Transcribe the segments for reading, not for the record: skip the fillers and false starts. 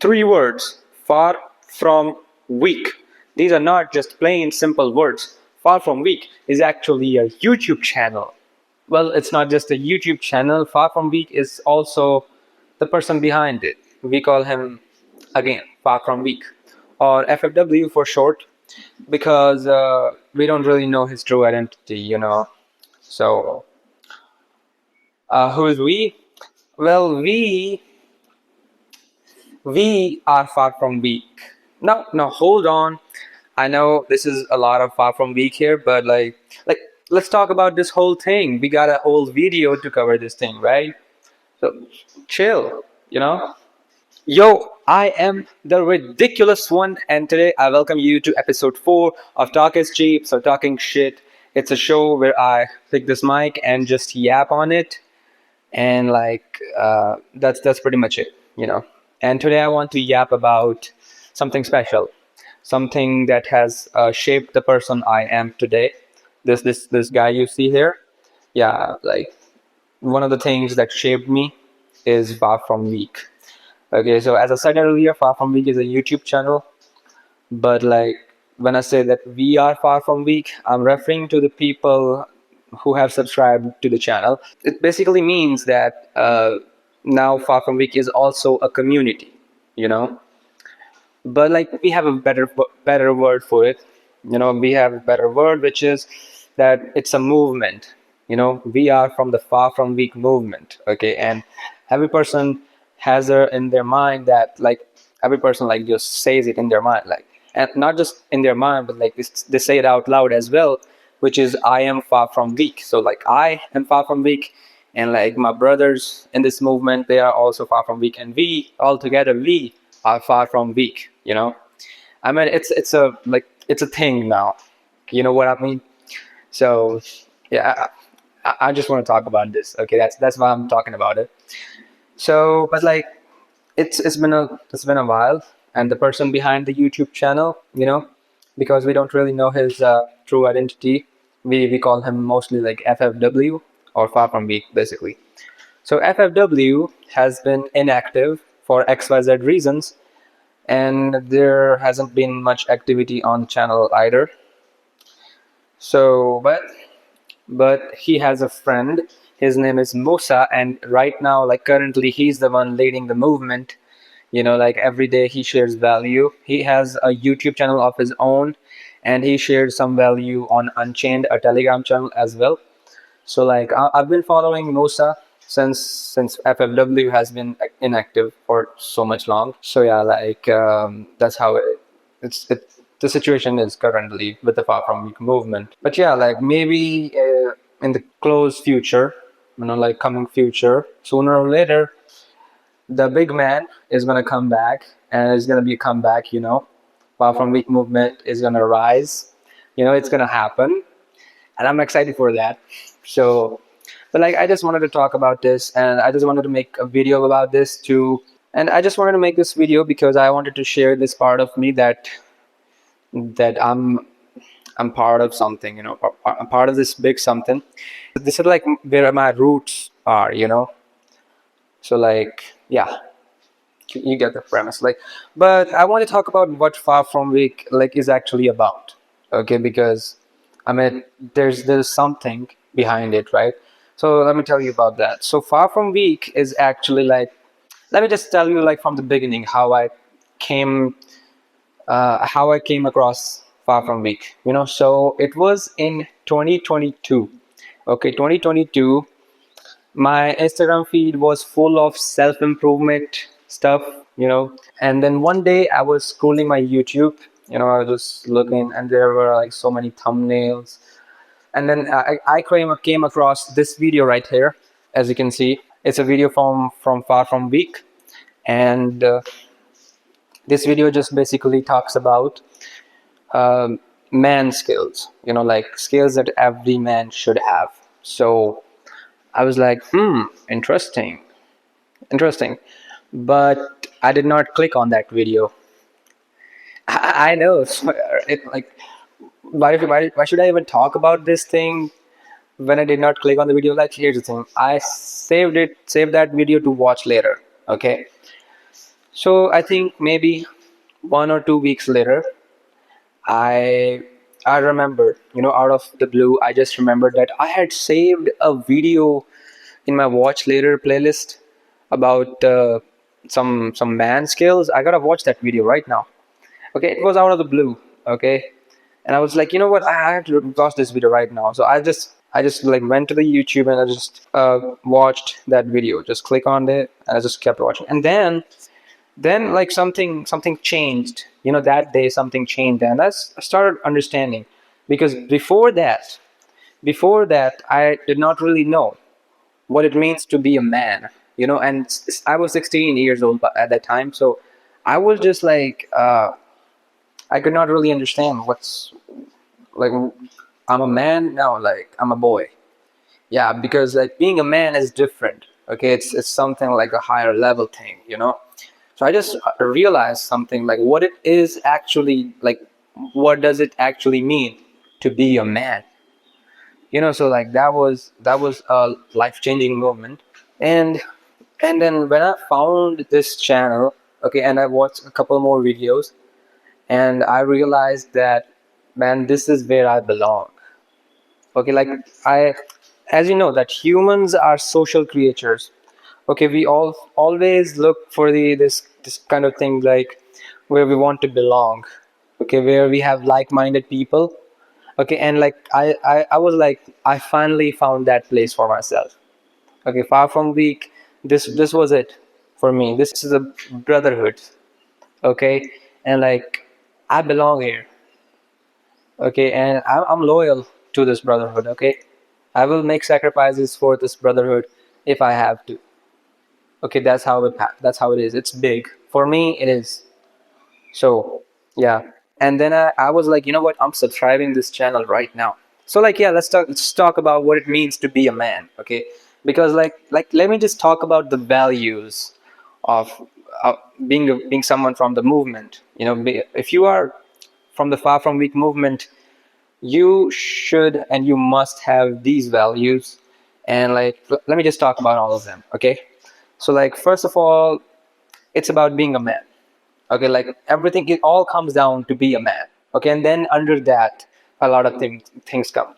Three words: far from weak. These are not just plain simple words. Far from Weak is actually a YouTube channel. Well, it's not just a YouTube channel. Far from Weak is also the person behind it. We call him, again, Far from Weak, or FFW for short, because we don't really know his true identity. So, who is we? Well, we are Far from Weak. No, no, hold on. I know this is a lot of Far from Weak here, but like, let's talk about this whole thing. We got a whole video to cover this thing, right? So, chill. Yo, I am the ridiculous one, and today I welcome you to episode 4 of Talk is Cheap, so Talking Shit. It's a show where I pick this mic and just yap on it, and that's pretty much it. And today I want to yap about something special, something that has shaped the person I am today. This guy you see here, yeah, like one of the things that shaped me is Far From Weak. Okay, so as I said earlier, Far From Weak is a YouTube channel, but like when I say that we are Far From Weak, I'm referring to the people who have subscribed to the channel. It basically means that now Far From Weak is also a community, you know. But like we have a better word for it. We have a better word, which is that it's a movement. We are from the Far From Weak movement. Okay, and every person has in their mind that like every person like just says it in their mind, like, and not just in their mind, but like they say it out loud as well, which is I am Far From Weak. So like I am Far From Weak, and like my brothers in this movement, they are also Far From Weak, and we all together, we are Far From Weak. I mean, it's a thing now. You know what I mean? So yeah, I just want to talk about this. Okay, that's why I'm talking about it. So, but like it's been a while, and the person behind the YouTube channel, because we don't really know his true identity, we call him mostly like FFW, or Far From Weak, basically. So FFW has been inactive for XYZ reasons, and there hasn't been much activity on the channel either. So, but he has a friend. His name is Musa, and right now, like currently, he's the one leading the movement. Like every day he shares value. He has a YouTube channel of his own, and he shares some value on Unchained, a Telegram channel as well. So like I've been following Musa since FFW has been inactive for so much long. So yeah, like that's how the situation is currently with the Far From Weak movement. But yeah, like maybe in the close future, like coming future, sooner or later, the big man is gonna come back, and it's gonna be a comeback. Far From Weak movement is gonna rise. It's gonna happen, and I'm excited for that. So, but like I just wanted to talk about this, and I just wanted to make a video about this too. And I just wanted to make this video because I wanted to share this part of me that I'm part of something. I'm part of this big something. This is like where my roots are. So like yeah, you get the premise. Like, but I want to talk about what Far From Weak like is actually about. Okay, because I mean there's something behind it, right? So let me tell you about that. So Far From Weak is actually like, let me just tell you like from the beginning came how I came across Far From Weak. So it was in 2022. Okay, 2022. My Instagram feed was full of self-improvement stuff. And then one day I was scrolling my YouTube. I was just looking, and there were like so many thumbnails. And then I came across this video right here. As you can see, it's a video from Far From Weak, and this video just basically talks about man skills. Like skills that every man should have. So I was like, interesting. But I did not click on that video. I know. It like, why should I even talk about this thing when I did not click on the video? Like, here's the thing. I saved that video to watch later. Okay. So I think maybe 1 or 2 weeks later, I I remembered, out of the blue, I just remembered that I had saved a video in my watch later playlist about some man skills. I gotta watch that video right now. Okay, it was out of the blue. Okay, and I was like, you know what? I have to watch this video right now. So I just like went to the YouTube and I just watched that video. Just click on it and I just kept watching. And then like something changed. That day something changed, and I started understanding, because before that I did not really know what it means to be a man. And I was 16 years old at that time, so I was just like I could not really understand what's like I'm a man now, like I'm a boy. Yeah, because like being a man is different. Okay, it's something like a higher level thing. So I just realized something, like what it is actually like. What does it actually mean to be a man? So like that was a life changing moment. And and then when I found this channel, okay, and I watched a couple more videos, and I realized that, man, this is where I belong. Okay, like I as you know that humans are social creatures. Okay, we all always look for this kind of thing, like where we want to belong. Okay, where we have like-minded people. Okay, and like I was like, I finally found that place for myself. Okay, far from weak, this was it for me. This is a brotherhood. Okay, and like I belong here. Okay, and I'm loyal to this brotherhood. Okay, I will make sacrifices for this brotherhood if I have to. Okay, that's how it is. It's big for me. It is. So yeah, and then I was like, you know what? I'm subscribing this channel right now. So like, yeah, let's talk about what it means to be a man. Okay, because like let me just talk about the values of being someone from the movement. If you are from the Far From Weak movement, you should and you must have these values. And like, let me just talk about all of them. Okay, so like, first of all, it's about being a man. Okay, like everything, it all comes down to be a man. Okay, and then under that, a lot of things come.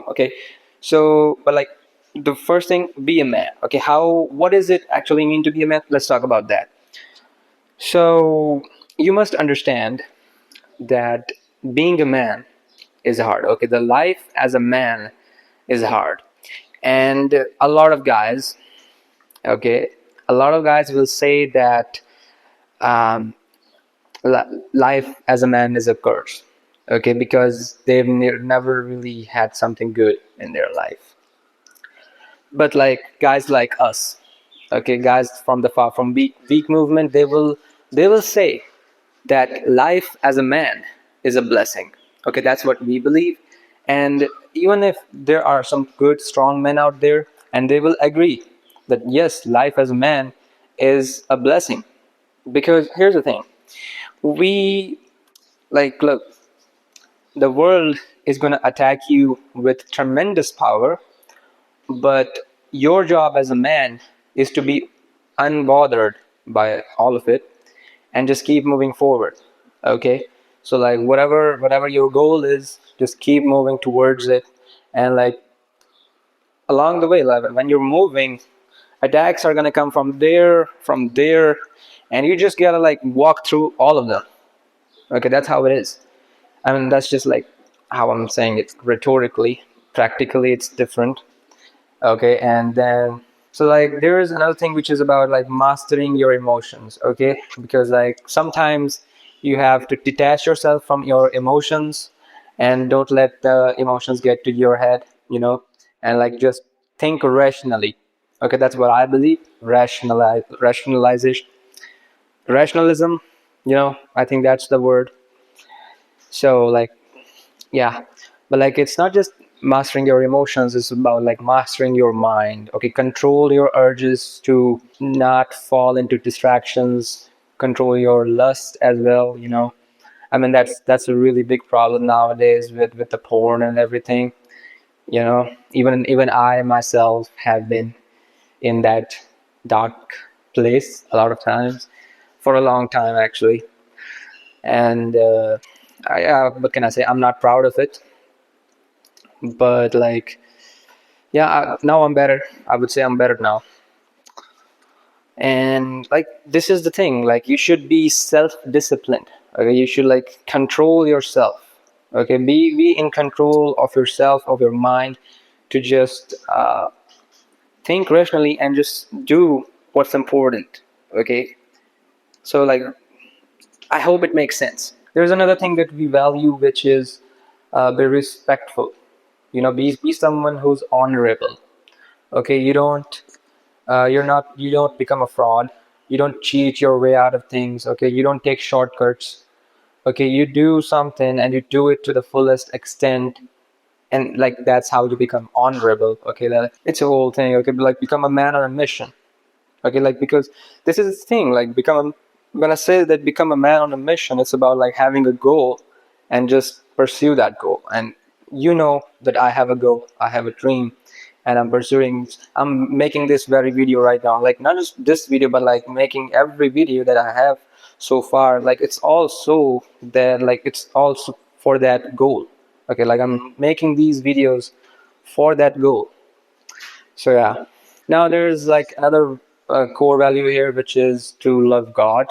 Okay, so but like, the first thing, be a man. Okay, what does it actually mean to be a man? Let's talk about that. So you must understand that being a man is hard. Okay, the life as a man is hard. And a lot of guys, okay, a lot of guys will say that um, life as a man is a curse. Okay, because they've never really had something good in their life. But like guys like us, okay, guys from the Far From Weak movement, they will say that life as a man is a blessing. Okay, that's what we believe. And even if there are some good strong men out there, and they will agree that yes, life as a man is a blessing. Because here's the thing, we like, look, the world is going to attack you with tremendous power, but your job as a man is to be unbothered by all of it and just keep moving forward. Okay, so like, whatever your goal is, just keep moving towards it. And like, along the way, like when you're moving, attacks are going to come from there, and you just gotta like walk through all of them. Okay, that's how it is. I mean, that's just like how I'm saying it rhetorically. Practically, it's different. Okay, and then, so like, there is another thing which is about like mastering your emotions. Okay, because like sometimes you have to detach yourself from your emotions, and don't let the emotions get to your head. And like, just think rationally. Okay, that's what I believe. Rationalization, rationalism. I think that's the word. So like, yeah, but like, it's not just mastering your emotions, it's about like mastering your mind. Okay, control your urges to not fall into distractions, control your lust as well. I mean, that's a really big problem nowadays with the porn and everything. Even I myself have been in that dark place a lot of times. for a long time actually. And what can I say? I'm not proud of it, but like, yeah, now I'm better. I would say I'm better now. And like, this is the thing, like, you should be self-disciplined. Okay, you should like control yourself. Okay, be in control of yourself, of your mind, to just think rationally and just do what's important. Okay, so like, I hope it makes sense. There's another thing that we value, which is be respectful. Be someone who's honorable. Okay, you don't become a fraud. You don't cheat your way out of things. Okay, you don't take shortcuts. Okay, you do something and you do it to the fullest extent, and like, that's how you become honorable. Okay, that it's a whole thing. Okay, but like, become a man on a mission. Okay, like, because this is the thing, like, when I say that become a man on a mission, it's about like having a goal and just pursue that goal. And that I have a goal, I have a dream, and I'm making this very video right now, like, not just this video, but like making every video that I have so far, like, it's also that, like, it's also for that goal. Okay, like, I'm making these videos for that goal. So yeah. Now there's like another core value here, which is to love God.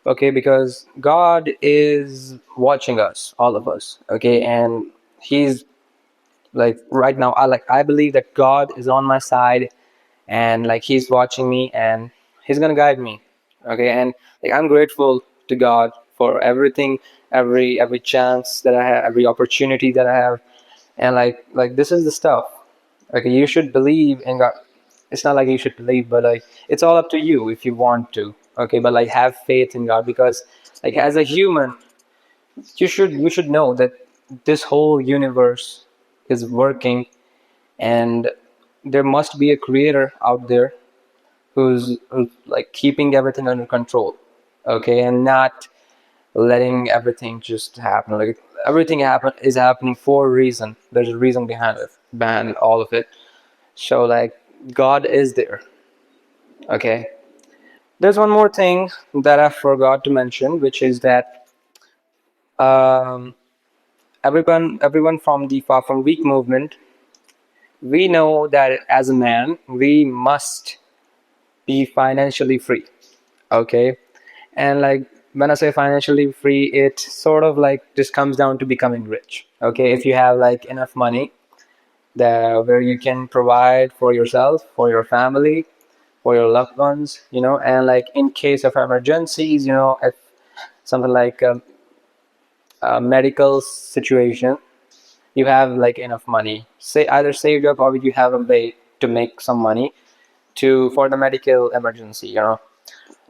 Okay, because God is watching us, all of us. Okay, and He's like, right now, I believe that God is on my side, and like, He's watching me, and He's gonna guide me. Okay, and like, I'm grateful to God for everything, every chance that I have, every opportunity that I have, and like, this is the stuff. Okay, you should believe in God. It's not like you should believe, but like, it's all up to you if you want to. Okay, but like, have faith in God, because like, as a human, you should know that this whole universe is working, and there must be a creator out there who's like keeping everything under control. Okay, and not letting everything just happen. Like, everything is happening for a reason. There's a reason behind all of it. So like, God is there. Okay. There's one more thing that I forgot to mention, which is that um, everyone from the Far From Weak movement, we know that as a man, we must be financially free. Okay. And like, when I say financially free, it sort of like just comes down to becoming rich. Okay. If you have like enough money that where you can provide for yourself, for your family, for your loved ones, and like, in case of emergencies, if something like a medical situation, you have like enough money, say either saved up, or you have a way to make some money to for the medical emergency,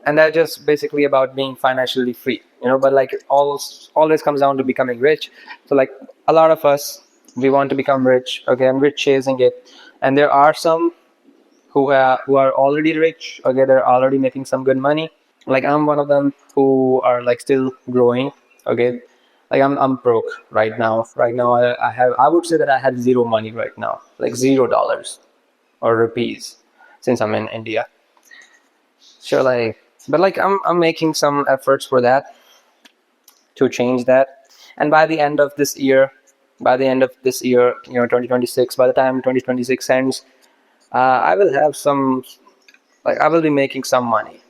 and that's just basically about being financially free, but like, it always comes down to becoming rich. So like, a lot of us, we want to become rich. Okay, and we're chasing it, and there are some who are already rich. Okay, they're already making some good money. Like, I'm one of them who are like still growing. Okay, like, I'm broke right now. Right now, I would say that I have zero money right now, like $0 or rupees, since I'm in India. So like, but like, I'm making some efforts for that, to change that. And by the end of this year, 2026, by the time 2026 ends, I will have some, like, I will be making some money.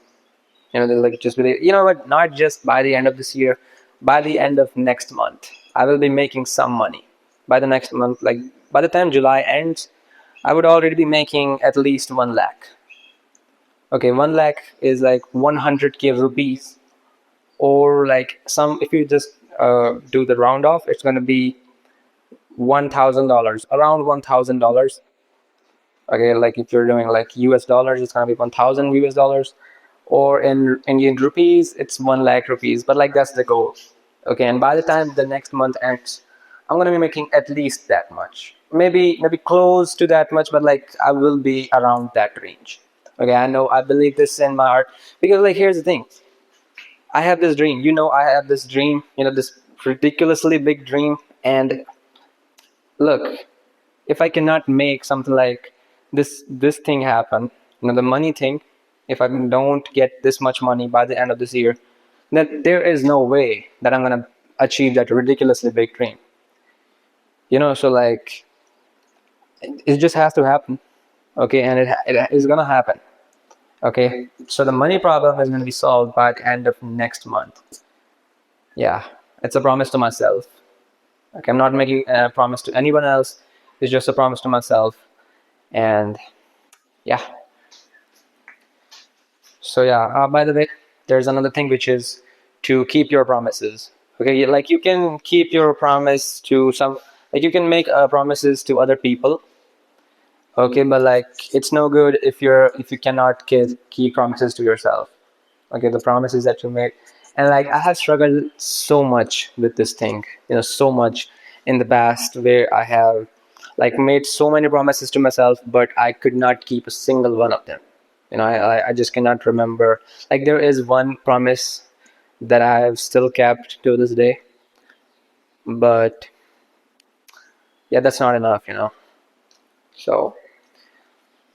Like, just be, what, not just by the end of this year, by the end of next month, I will be making some money. By the next month, like, by the time July ends, I would already be making at least 1 lakh. Okay, 1 lakh is like 100k rupees, or like, some, if you just do the round off, it's going to be $1,000, around $1,000. Okay, like, if you're doing like US dollars, it's going to be 1,000 US dollars, or in Indian rupees, it's 1 lakh rupees. But like, that's the goal. Okay, and by the time the next month ends, I'm going to be making at least that much, maybe close to that much, but like, I will be around that range. Okay, I know, I believe this in my heart, because like, here's the thing, I have this dream. I have this dream, this ridiculously big dream. And look, if I cannot make something like this thing happen, the money thing, if I don't get this much money by the end of this year, then there is no way that I'm gonna achieve that ridiculously big dream. So like it just has to happen. Okay, and it is gonna happen. Okay, so the money problem is gonna be solved by the end of next month. Yeah, it's a promise to myself. Okay, I'm not making a promise to anyone else. It's just a promise to myself. And yeah, so yeah. By the way, there's another thing which is to keep your promises. Okay, like you can keep your promise to some, like you can make promises to other people. Okay, but like it's no good if you cannot keep promises to yourself. Okay, the promises that you made, and like I have struggled so much with this thing, so much in the past, where I have like made so many promises to myself, but I could not keep a single one of them. I just cannot remember. Like there is one promise that I have still kept to this day, but yeah, that's not enough. So,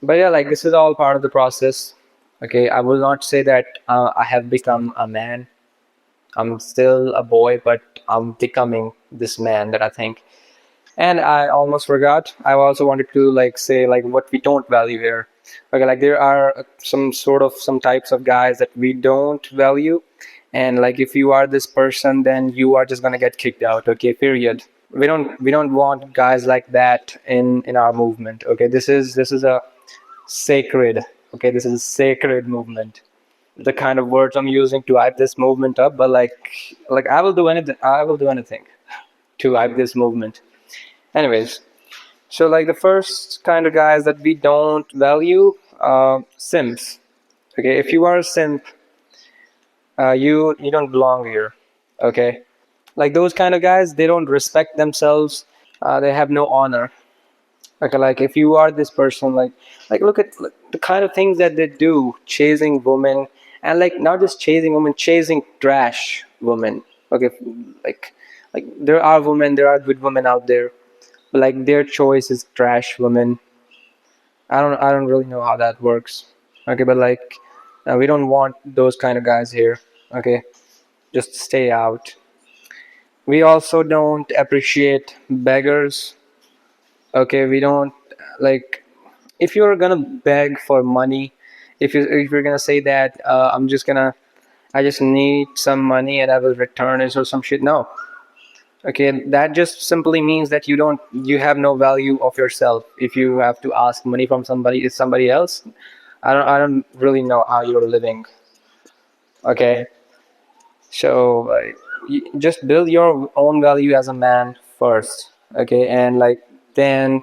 but yeah, like this is all part of the process. Okay, I will not say that I have become a man. I'm still a boy, but I'm becoming this man that I think. And I almost forgot. I also wanted to like say like what we don't value here. Okay, like there are some types of guys that we don't value, and like if you are this person, then you are just gonna get kicked out. Okay, period. We don't want guys like that in our movement. Okay, this is a sacred. Okay, this is a sacred movement, the kind of words I'm using to hype this movement up, but like I will do anything. I will do anything to hype this movement. Anyways, so like the first kind of guys that we don't value, simps. Okay, if you are a simp, you don't belong here. Okay, like those kind of guys, they don't respect themselves. They have no honor. Okay, like if you are this person, like look at the kind of things that they do, chasing women, and like not just chasing women, chasing trash women. Okay, like like there are good women out there, but like their choice is trash women. I don't really know how that works. Okay, but like we don't want those kind of guys here. Okay, just stay out. We also don't appreciate beggars. Okay, we don't like if you're gonna beg for money, if you're gonna say that I just need some money and I will return it or some shit. No. Okay, that just simply means that you have no value of yourself. If you have to ask money from somebody else, I don't really know how you're living. Okay, so you just build your own value as a man first. Okay, and like then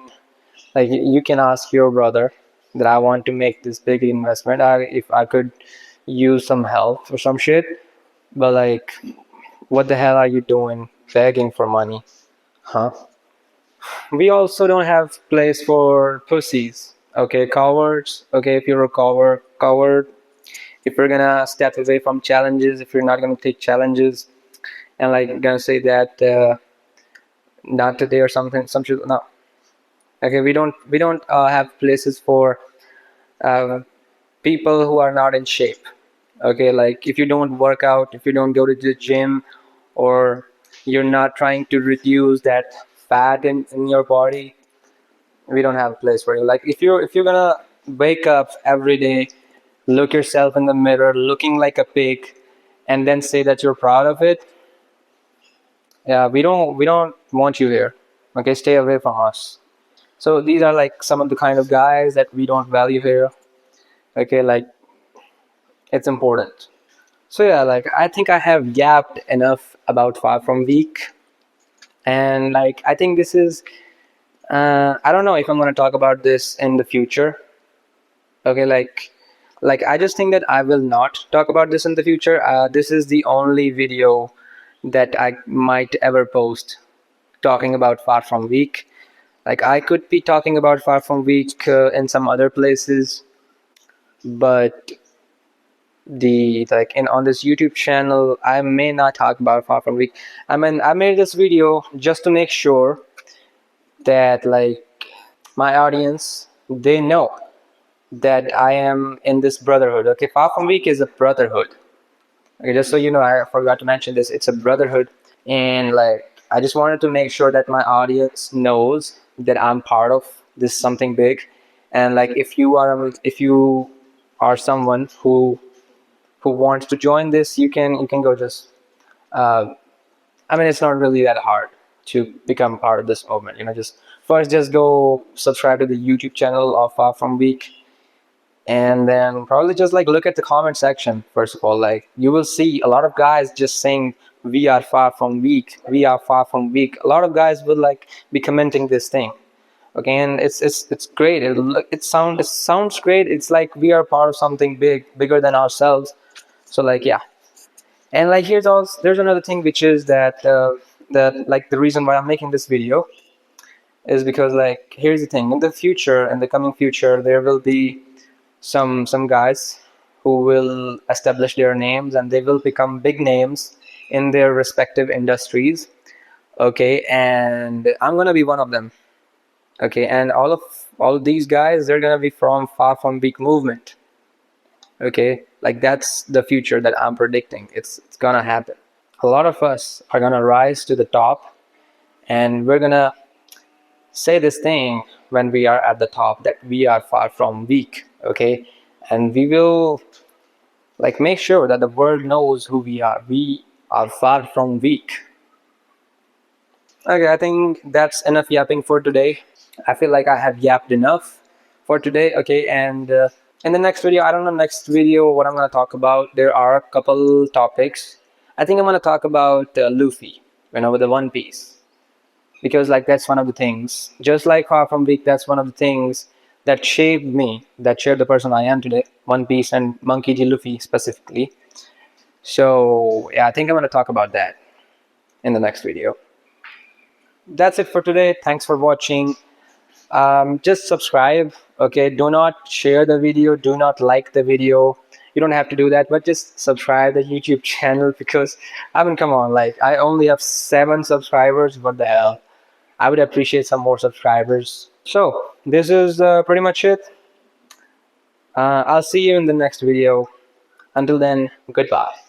like you can ask your brother that I want to make this big investment. If I could use some help or some shit, but like, what the hell are you doing begging for money, huh? We also don't have place for pussies. Okay, cowards. Okay, if you're a coward, if you're gonna step away from challenges, if you're not gonna take challenges, and like gonna say that not today or something, some shit. No. Okay, we don't have places for uh, people who are not in shape. Okay, like if you don't work out, if you don't go to the gym, or you're not trying to reduce that fat in your body, we don't have a place for you. Like if you're gonna wake up every day, look yourself in the mirror looking like a pig, and then say that you're proud of it, yeah, we don't want you here. Okay, stay away from us. So these are like some of the kind of guys that we don't value here. Okay, like it's important. So yeah, like I think I have gapped enough about Far From Weak, and like I think this is I don't know if I'm gonna talk about this in the future. Okay, like I just think that I will not talk about this in the future. This is the only video that I might ever post talking about Far From Weak. Like I could be talking about Far From Weak in some other places, but the like in on this YouTube channel, I may not talk about Far From Weak. I mean, I made this video just to make sure that like my audience, they know. that I am in this brotherhood. Okay, Far From Weak is a brotherhood. Okay, just so you know, I forgot to mention this. It's a brotherhood, and like I just wanted to make sure that my audience knows that I'm part of this something big, and like if you are someone who wants to join this, you can go just. I mean, it's not really that hard to become part of this movement. Just first just go subscribe to the YouTube channel of Far From Weak, and then probably just like look at the comment section. First of all, like you will see a lot of guys just saying we are far from weak, we are far from weak. A lot of guys will like be commenting this thing. Okay, and it's great. It sounds great. It's like we are part of something bigger than ourselves. So like yeah. And like there's another thing, which is that like the reason why I'm making this video is because like here's the thing. In the future, in the coming future, there will be some guys who will establish their names, and they will become big names in their respective industries. Okay, and I'm gonna be one of them. Okay, and all of these guys, they're gonna be from Far From Weak movement. Okay, like that's the future that I'm predicting. It's gonna happen. A lot of us are gonna rise to the top, and we're gonna say this thing when we are at the top, that we are far from weak. Okay, and we will like make sure that the world knows who we are. We are far from weak. Okay, I think that's enough yapping for today. I feel like I have yapped enough for today. Okay, and in the next video, I don't know, next video what I'm going to talk about. There are a couple topics. I think I'm going to talk about Luffy, with the One Piece, because like that's one of the things. Just like Far From Weak, that's one of the things that shaped me, that shaped the person I am today. One Piece and Monkey D. Luffy specifically. So yeah, I think I'm going to talk about that in the next video. That's it for today. Thanks for watching. Just subscribe. Okay, do not share the video, do not like the video. You don't have to do that, but just subscribe the YouTube channel, because I mean, come on, like I only have 7 subscribers. What the hell? I would appreciate some more subscribers. So this is pretty much it. I'll see you in the next video. Until then, goodbye.